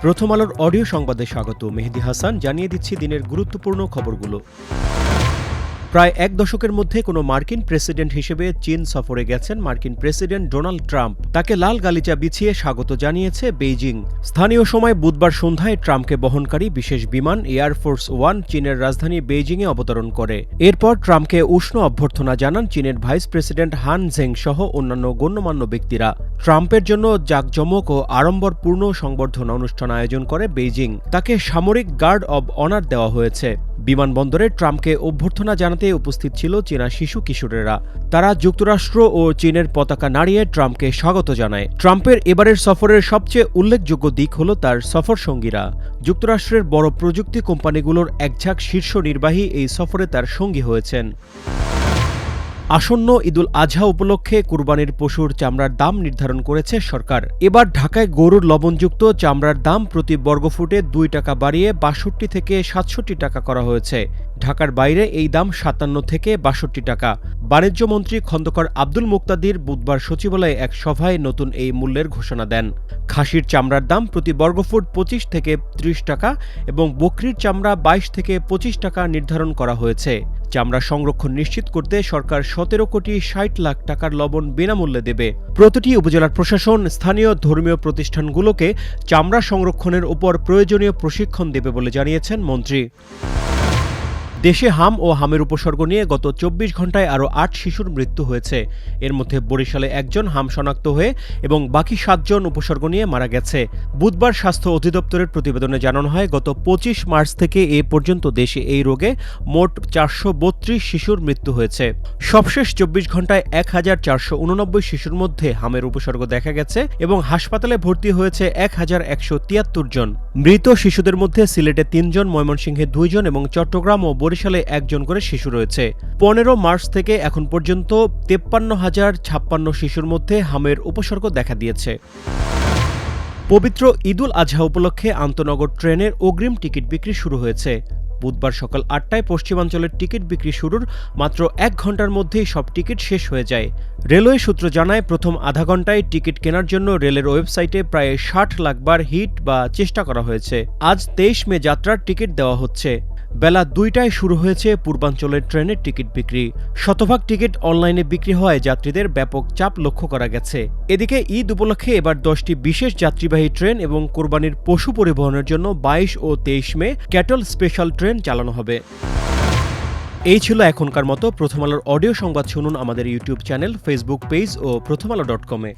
প্রথম আলোর অডিও সংবাদে স্বাগত। মেহেদী হাসান জানিয়ে দিচ্ছি দিনের গুরুত্বপূর্ণ খবরগুলো। প্রায় এক দশকের মধ্যে কোনো মার্কিন প্রেসিডেন্ট হিসেবে চীন সফরে গেছেন মার্কিন প্রেসিডেন্ট ডোনাল্ড ট্রাম্প। তাকে লাল গালিচা বিছিয়ে স্বাগত জানিয়েছে বেইজিং। স্থানীয় সময় বুধবার সন্ধ্যায় ট্রাম্পকে বহনকারী বিশেষ বিমান এয়ারফোর্স ওয়ান চীনের রাজধানী বেইজিংয়ে অবতরণ করে। এরপর ট্রাম্পকে উষ্ণ অভ্যর্থনা জানান চীনের ভাইস প্রেসিডেন্ট হান জেং সহ অন্যান্য গণ্যমান্য ব্যক্তিরা। ট্রাম্পের জন্য জাঁকজমক ও আড়ম্বরপূর্ণ সংবর্ধনা অনুষ্ঠান আয়োজন করে বেইজিং। তাকে সামরিক গার্ড অব অনার দেওয়া হয়েছে। বিমানবন্দরে ট্রাম্পকে অভ্যর্থনা জানাতে উপস্থিত ছিল চীনা শিশু কিশোরেরা। তারা যুক্তরাষ্ট্র ও চীনের পতাকা নাড়িয়ে ট্রাম্পকে স্বাগত জানায়। ট্রাম্পের এবারের সফরের সবচেয়ে উল্লেখযোগ্য দিক হল তার সফর সঙ্গীরা। যুক্তরাষ্ট্রের বড় প্রযুক্তি কোম্পানিগুলোর একঝাঁক শীর্ষ নির্বাহী এই সফরে তার সঙ্গী হয়েছেন। আসন্ন ঈদুল আজহা উপলক্ষে কুরবানির পশুর চামড়ার দাম নির্ধারণ করেছে সরকার। এবার ঢাকায় গরুর লবণযুক্ত চামড়ার দাম প্রতি বর্গফুটে 2 টাকা বাড়িয়ে 62 থেকে 67 টাকা করা হয়েছে। ঢাকার বাইরে এই দাম 57 থেকে 62 টাকা। বাণিজ্য মন্ত্রী খন্দকার আব্দুল মুক্তাদির বুধবার সচিবালয়ে এক সভায় নতুন এই মূল্যের ঘোষণা দেন। খাসির চামড়ার দাম প্রতি বর্গফুট 25 থেকে 30 টাকা এবং বকরির চামড়া 22 থেকে 25 টাকা নির্ধারণ করা হয়েছে। চামড়া সংরক্ষণ নিশ্চিত করতে সরকার 17 কোটি 60 লাখ টাকার লবণ বিনামূল্যে দেবে। প্রতিটি উপজেলার প্রশাসন স্থানীয় ধর্মীয় প্রতিষ্ঠানগুলোকে চামড়া সংরক্ষণের উপর প্রয়োজনীয় প্রশিক্ষণ দেবে বলে জানিয়েছেন মন্ত্রী। দেশে হাম ও হামের উপসর্গ নিয়ে গত 24 ঘণ্টায় আরও 8 শিশুর মৃত্যু হয়েছে। এর মধ্যে বরিশালে একজন হাম শনাক্ত হয়ে এবং বাকি 7 জন উপসর্গ নিয়ে মারা গেছে। বুধবার স্বাস্থ্য অধিদপ্তরের প্রতিবেদনে জানানো হয়, গত 25 মার্চ থেকে এ পর্যন্ত দেশে এই রোগে মোট 432 শিশুর মৃত্যু হয়েছে। সবশেষ 24 ঘণ্টায় 1489 শিশুর মধ্যে হামের উপসর্গ দেখা গেছে এবং হাসপাতালে ভর্তি হয়েছে 1173 জন। মৃত শিশুদের মধ্যে সিলেটে 3 জন, ময়মনসিংহে 2 জন এবং চট্টগ্রাম ও বরিশালে 1 জন করে শিশু রয়েছে। 15 মার্চ থেকে এখন পর্যন্ত 53,056 শিশুর মধ্যে হামের উপসর্গ দেখা দিয়েছে। পবিত্র ঈদুল আজহা উপলক্ষে আন্তনগর ট্রেনের অগ্রিম টিকিট বিক্রি শুরু হয়েছে। বুধবার সকাল 8টায় পশ্চিমাঞ্চলের টিকিট বিক্রি শুরুর মাত্র 1 ঘণ্টার মধ্যেই সব টিকিট শেষ হয়ে যায়। রেলওয়ে সূত্র জানায়, প্রথম আধা ঘণ্টায় টিকিট কেনার জন্য রেলের ওয়েবসাইটে প্রায় 60 লাখ বার হিট বা চেষ্টা করা হয়েছে। আজ 23 মে যাত্রার টিকিট দেওয়া হচ্ছে। বেলা 2টায় শুরু হয়েছে পূর্বাঞ্চলের ট্রেনের টিকিট বিক্রি। শতভাগ টিকিট অনলাইনে বিক্রি হওয়ায় যাত্রীদের ব্যাপক চাপ লক্ষ্য করা গেছে। এদিকে ঈদ উপলক্ষে এবার 10টি বিশেষ যাত্রীবাহী ট্রেন এবং কোরবানির পশু পরিবহনের জন্য 22 ও 23 মে ক্যাটল স্পেশাল ট্রেন চালানো হবে। এই ছিল এখনকার মতো। প্রথম আলোর অডিও সংবাদ শুনুন আমাদের ইউটিউব চ্যানেল, ফেসবুক পেজ ও প্রথমআলো.com-এ।